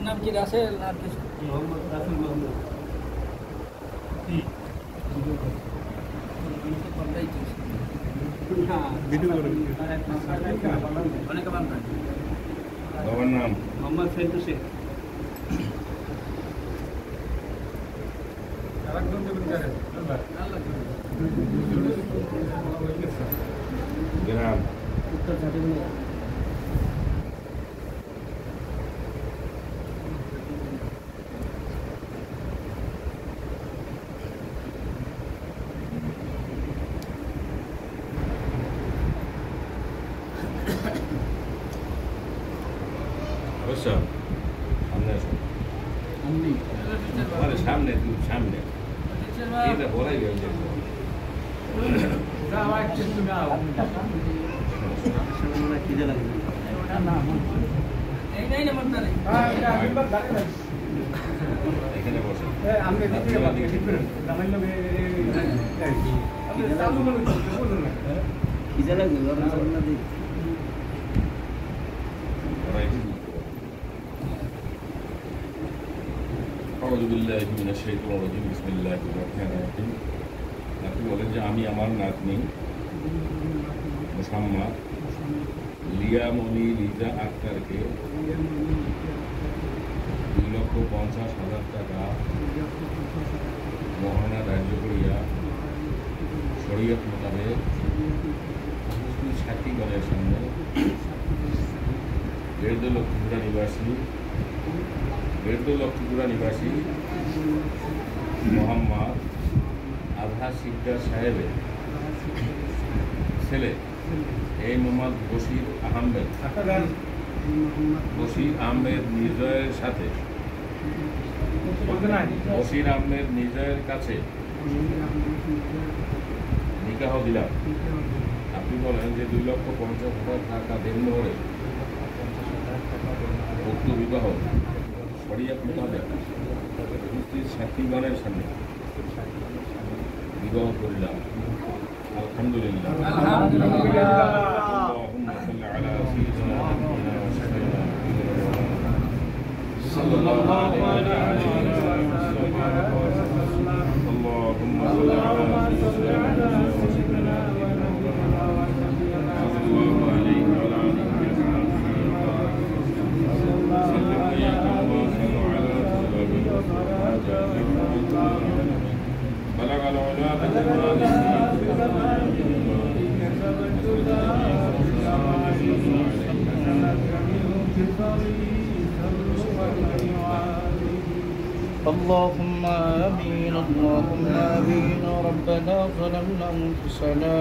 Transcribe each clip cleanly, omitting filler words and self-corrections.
নাম কি রাসেল আর কিছু? মোহাম্মদ রাসেল মাহমুদ। বাবার নাম মোহাম্মদ ফেরদৌস শেখ। গ্রাম উত্তর ঝাড়খণ্ড। অবশ্য সামনে আসো আমি আরে সামনে তুমি সামনে এটা বলাই গেল খিদে লাগে। এই নাম্বার তারে এখানে বসে খিদে লাগে গরম গরম না দিই। أعوذ بالله من الشيطان الرجيم بسم الله الرحمن الرحيم আপনি বলেন যে আমি আমার নাতনি মোসাম্মদ লিয়ামণি লিজা আক্তারকে 2,50,000 টাকা মহারণা ধার্য করিয়া শরীয়ত মোতাবেক সাক্ষীগণের সামনে 1.5 লক্ষ নিবাসী মোহাম্মদ আজহার সিকদার সাহেবের ছেলে এই মোহাম্মদ বশির আহমেদ নির্জয়ের সাথে কাছে নিকাহ দিলাম। আপনি বলেন যে 2,50,000 টাকা দেন করে উক্ত বিবাহ শরীয়ত মোতাবেক উপস্থিত সাক্ষীগণের সামনে বিবাহ করিলাম। আলহামদুলিল্লাহ। اللهم صل على سيدنا محمد صلى الله عليه وسلم. اللهم صل على سيدنا بلغ العلا اللهم آمين اللهم آمين ربنا ظلمنا أنفسنا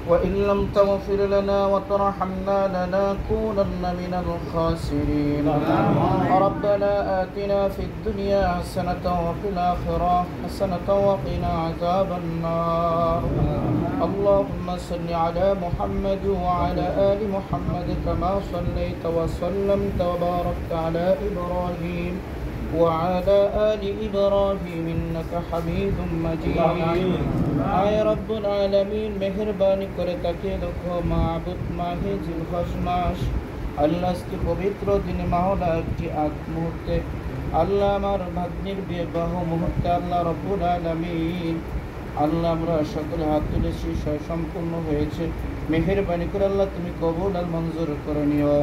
وإن لم تغفر لنا وترحمنا لنكونن من الخاسرين. ربنا آتنا في الدنيا حسنة وفي الآخرة حسنة وقنا عذاب النار. اللهم صل على محمد وعلى آل محمد كما صليت وسلمت وباركت على إبراهيم وعلى آل إبراهيم إنك حميد مجيد. آي رب العالمين মেহেরবানি করে তাকিয়ে দেখো মাবুদ মাহে জিলহজ মাস আল্লাহ আজকে পবিত্র দিনে মাওলা একটি আগ মুহূর্তে আল্লাহ আমার ভাগ্নির বিবাহ মুহূর্তে আল্লাহ রব্বুল আলামিন আল্লাহ আমরা সকলে হাত তুলেছি সম্পূর্ণ হয়েছে। মেহেরবানি করে আল্লাহ তুমি কবুল আর মঞ্জুর করে নিও।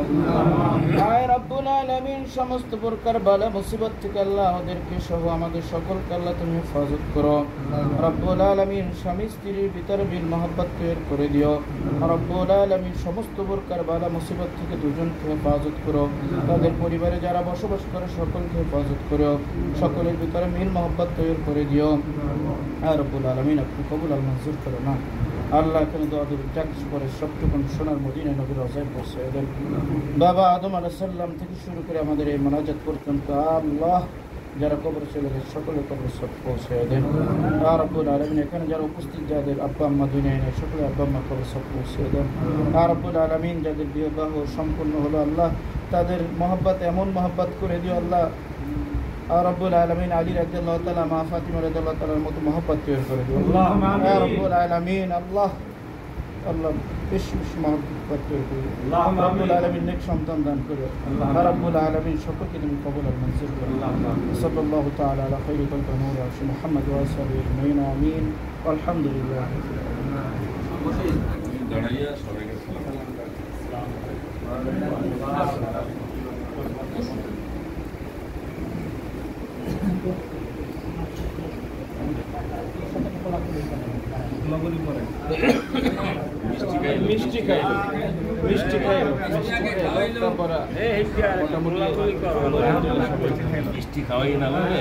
আয় রব্বুল আলামিন সমস্ত প্রকার বালা মুসিবত থেকে আল্লাহ আমাদেরকে সহ আমাদের সকলকে আল্লাহ তুমি হেফাজত করো। রব্বুল আলামিন স্বামী স্ত্রীর ভিতরে মিল মহব্বত তৈরি করে দিও। রব্বুল আলামিন সমস্ত প্রকার বালা মুসিবত থেকে দুজনকে হেফাজত করো। তাদের পরিবারে যারা বসবাস করে সকলকে হেফাজত করো। সকলের ভিতরে মিল মহব্বত তৈরি করে দিও। আর রব্বুল আলামিন আপনি কবুল আর মঞ্জুর করো না। আল্লাহ এখানে দোয়া দেবেন চাকরি করে সবটুকুন সোনার মদিনায় নবীর রজায় পৌঁছে দেন। বাবা আদম আলাইহিস সালাম থেকে শুরু করে আমাদের এই মোনাজাত পর্যন্ত আল্লাহ যারা কবর চলে গেছে সকলে কবর সব পৌঁছে দেন। আর রব্বুল আলামিন এখানে যারা উপস্থিত যাদের আব্বা আম্মা দুনিয়ায় নেই সকলে আব্বা আম্মা কবর সব পৌঁছে দেন। আর রব্বুল আলামিন যাদের বিবাহ সম্পূর্ণ হলো আল্লাহ তাদের মহব্বত এমন মহব্বত করে দিও আল্লাহ। আর রব্বুল আলামিন আলী রাদিয়াল্লাহু তাআলা মা ফাতিমা রাদিয়াল্লাহু তাআলার মতো মহব্বত তৈরি করে দিও। আল্লাহুম্মা আমিন। ইয়া রব্বুল আলামিন আল্লাহ বেশি বেশি মহব্বত করতে হবে। রব্বুল আলামিন নেক সন্তান দান করে রব্বুল আলামিন সকলকে তুমি কবুল আর মঞ্জুর করো। সাল্লাল্লাহু তাআলা আলা খাইরি খালকি নূর আরশি মুহাম্মদ ওয়া সাহবিহি আজমাইন আমিন আলহামদুলিল্লাহ। দাঁড়াইয়া সবাইকে সালাম। মিষ্টি খাইলো তারপরে মিষ্টি খাওয়াই না লাগবে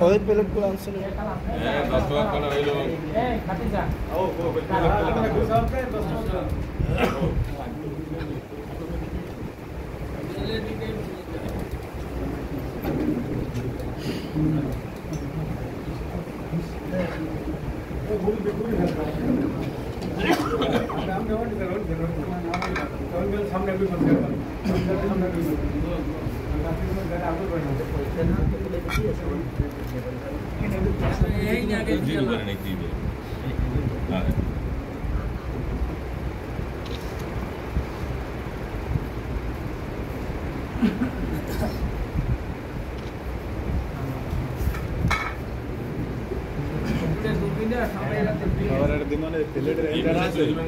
ওই প্লেটগুলো আনছিল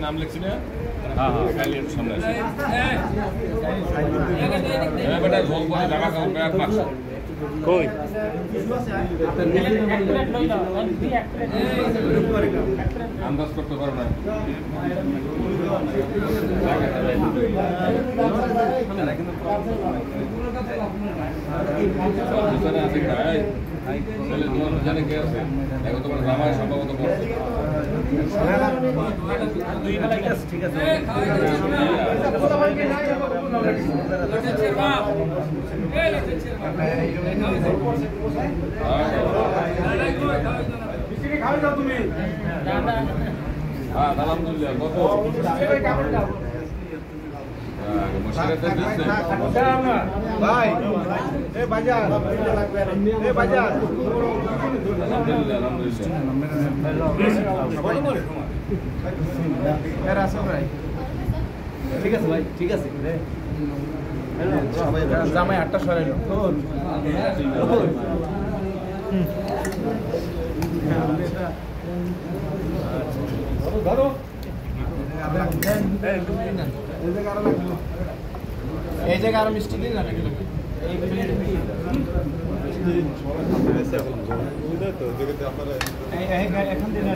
নাম লিখছি না? হ্যাঁ হ্যাঁ সামনে আছে বেটা ঝোল করে জায়গা খাও এক মাস কই আন্দাজ করতে পারো না জানে কে আছে এখন তোমার জামাই সম্ভবত করছে ঠিক আছে আলহামদুলিল্লাহ ভাই এ বাজার ঠিক আছে ভাই ঠিক আছে জামাই 8টা সরাইল এই জায়গায় আরো মিষ্টি দিন না এখন দিন